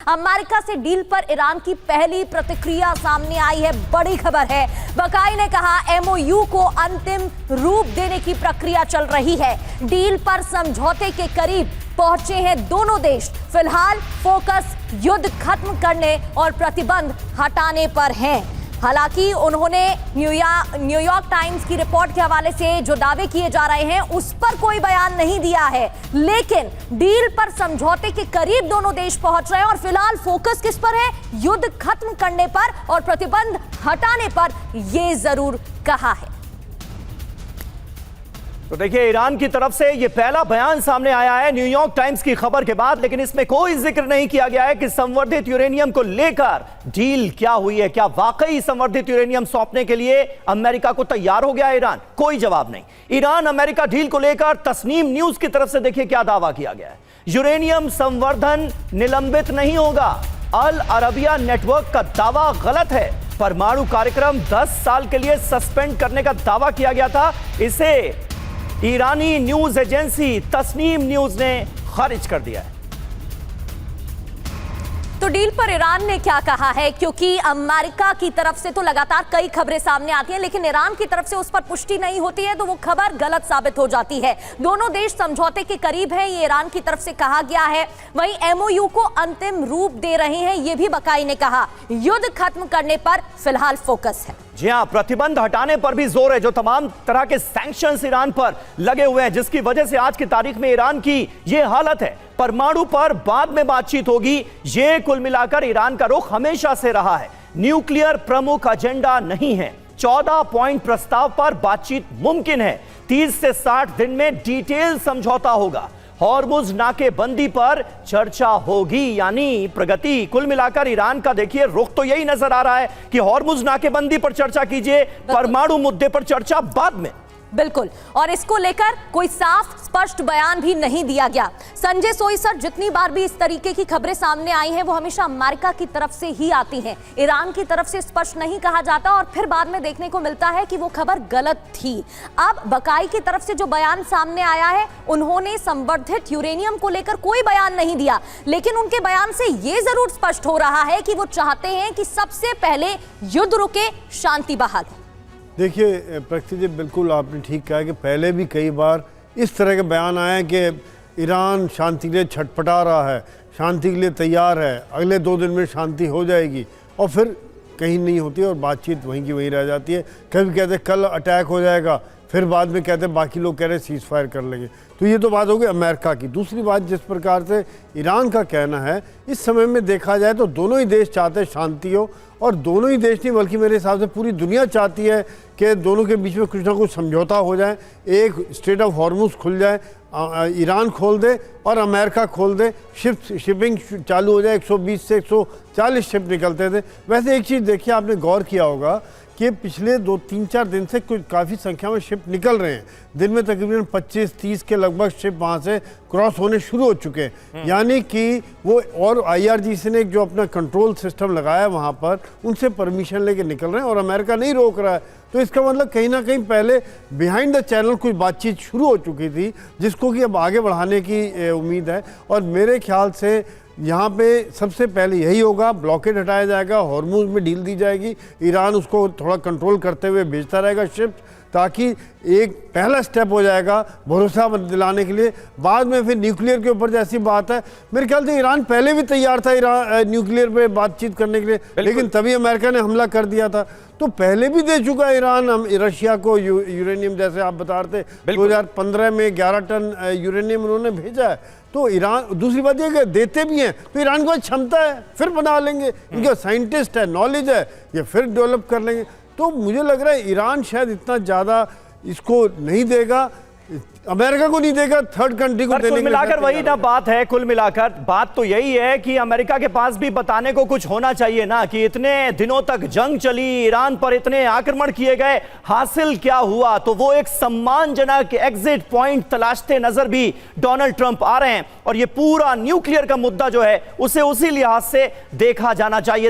America से deal पर Iran की पहली प्रतिक्रिया सामने आई है। बड़ी खबर है, बकाई ने कहा एमओयू को अंतिम रूप देने की प्रक्रिया चल रही है। डील पर समझौते के करीब पहुंचे हैं दोनों देश। फिलहाल फोकस युद्ध खत्म करने और प्रतिबंध हटाने पर है। हालांकि उन्होंने न्यूयॉर्क टाइम्स की रिपोर्ट के हवाले से जो दावे किए जा रहे हैं उस पर कोई बयान नहीं दिया है, लेकिन डील पर समझौते के करीब दोनों देश पहुंच रहे हैं और फिलहाल फोकस किस पर है? युद्ध खत्म करने पर और प्रतिबंध हटाने पर, यह जरूर कहा है। तो देखिए, ईरान की तरफ से ये पहला बयान सामने आया है न्यूयॉर्क टाइम्स की खबर के बाद, लेकिन इसमें कोई जिक्र नहीं किया गया है कि संवर्धित यूरेनियम को लेकर डील क्या हुई है। क्या वाकई संवर्धित यूरेनियम सौंपने के लिए अमेरिका को तैयार हो गया ईरान? कोई जवाब नहीं। ईरान अमेरिका डील को लेकर तस्नीम न्यूज की तरफ से देखिए क्या दावा किया गया है। यूरेनियम संवर्धन निलंबित नहीं होगा। अल अरबिया नेटवर्क का दावा गलत है। परमाणु कार्यक्रम 10 साल के लिए सस्पेंड करने का दावा किया गया था, इसे ईरानी न्यूज एजेंसी तस्नीम न्यूज ने खारिज कर दिया है। तो डील पर ईरान ने क्या कहा है? क्योंकि अमेरिका की तरफ से तो लगातार कई खबरें सामने आती हैं, लेकिन ईरान की तरफ से उस पर पुष्टि नहीं होती है, तो वो खबर गलत साबित हो जाती है। दोनों देश समझौते के करीब हैं, ये ईरान की तरफ से कहा गया है। वहीं एमओयू को अंतिम रूप दे रहे हैं, ये भी बकाई ने कहा। युद्ध खत्म करने पर फिलहाल फोकस है। जी हां, प्रतिबंध हटाने पर भी जोर है। जो तमाम तरह के सैंक्शंस ईरान पर लगे हुए हैं, जिसकी वजह से आज की तारीख में ईरान की यह हालत है। परमाणु पर बाद में बातचीत होगी, यह कुल मिलाकर ईरान का रुख हमेशा से रहा है। न्यूक्लियर प्रमुख एजेंडा नहीं है। 14 पॉइंट प्रस्ताव पर बातचीत मुमकिन है। 30 से 60 दिन में डिटेल समझौता होगा। हॉर्मुज नाकेबंदी पर चर्चा होगी, यानी प्रगति। कुल मिलाकर ईरान का देखिए रुख तो यही नजर आ रहा है कि हॉर्मुज नाकेबंदी पर चर्चा कीजिए, परमाणु मुद्दे पर चर्चा बाद में। बिल्कुल, और इसको लेकर कोई साफ स्पष्ट बयान भी नहीं दिया गया। संजय सोई सर, जितनी बार भी इस तरीके की खबरें सामने आई हैं वो हमेशा अमेरिका की तरफ से ही आती हैं। ईरान की तरफ से स्पष्ट नहीं कहा जाता और फिर बाद में देखने को मिलता है कि वो खबर गलत थी। अब बकाई की तरफ से जो बयान सामने आया है, उन्होंने संवर्धित यूरेनियम को लेकर कोई बयान नहीं दिया, लेकिन उनके बयान से ये जरूर स्पष्ट हो रहा है कि वो चाहते हैं कि सबसे पहले युद्ध रुके, शांति बहाल हो। देखिए प्रकृति जी, बिल्कुल आपने ठीक कहा कि पहले भी कई बार इस तरह के बयान आए हैं कि ईरान शांति के लिए छटपटा रहा है, शांति के लिए तैयार है, अगले 2 दिन में शांति हो जाएगी, और फिर कहीं नहीं होती और बातचीत वहीं की वहीं रह जाती है। कभी कहते कल अटैक हो जाएगा, फिर बाद में कहते बाकी लोग कह रहे सीज फायर कर लेंगे। तो ये तो बात होगी अमेरिका की। दूसरी बात, जिस प्रकार से ईरान का कहना है, इस समय में देखा जाए तो दोनों ही देश चाहते हैं शांति हो, और दोनों ही देश नहीं बल्कि मेरे हिसाब से पूरी दुनिया चाहती है कि दोनों के बीच में कुछ ना कुछ समझौता हो जाए। एक स्ट्रेट ऑफ हॉर्मुज खुल जाए, ईरान खोल दे और अमेरिका खोल दे, शिपिंग चालू हो जाए। 120 से 140 शिप निकलते थे। वैसे एक चीज़ देखिए, आपने गौर किया होगा कि पिछले 2-3-4 दिन से कुछ काफ़ी संख्या में शिप निकल रहे हैं। दिन में तकरीबन 25-30 के लगभग शिप वहाँ से क्रॉस होने शुरू हो चुके हैं। यानी कि वो, और IRGC ने जो अपना कंट्रोल सिस्टम लगाया वहाँ पर, उनसे परमिशन लेके निकल रहे हैं और अमेरिका नहीं रोक रहा है। तो इसका मतलब कहीं ना कहीं पहले बिहाइंड द चैनल कुछ बातचीत शुरू हो चुकी थी, जिसको कि अब आगे बढ़ाने की उम्मीद है। और मेरे ख्याल से यहाँ पे सबसे पहले यही होगा, ब्लॉकेड हटाया जाएगा, हॉर्मुज में डील दी जाएगी, ईरान उसको थोड़ा कंट्रोल करते हुए भेजता रहेगा शिप, ताकि एक पहला स्टेप हो जाएगा भरोसा दिलाने के लिए। बाद में फिर न्यूक्लियर के ऊपर जैसी बात है, मेरे ख्याल से ईरान पहले भी तैयार था न्यूक्लियर पे बातचीत करने के लिए, लेकिन तभी अमेरिका ने हमला कर दिया था। तो पहले भी दे चुका है ईरान रशिया को यूरेनियम, जैसे आप बता रहे थे 2015 में 11 टन यूरेनियम उन्होंने भेजा है। तो ईरान, दूसरी बात यह कि देते भी हैं तो ईरान को क्षमता है, फिर बना लेंगे, इनके साइंटिस्ट है, नॉलेज है, ये फिर डेवलप कर लेंगे। तो मुझे लग रहा है ईरान शायद इतना ज़्यादा इसको नहीं देगा, अमेरिका को नहीं देगा, थर्ड कंट्री को देने। कुल मिलाकर वही ना बात है। कुल मिलाकर बात तो यही है कि अमेरिका के पास भी बताने को कुछ होना चाहिए ना, कि इतने दिनों तक जंग चली, ईरान पर इतने आक्रमण किए गए, हासिल क्या हुआ। तो वो एक सम्मानजनक एग्जिट पॉइंट तलाशते नजर भी डोनाल्ड ट्रंप आ रहे हैं, और ये पूरा न्यूक्लियर का मुद्दा जो है उसे उसी लिहाज से देखा जाना चाहिए।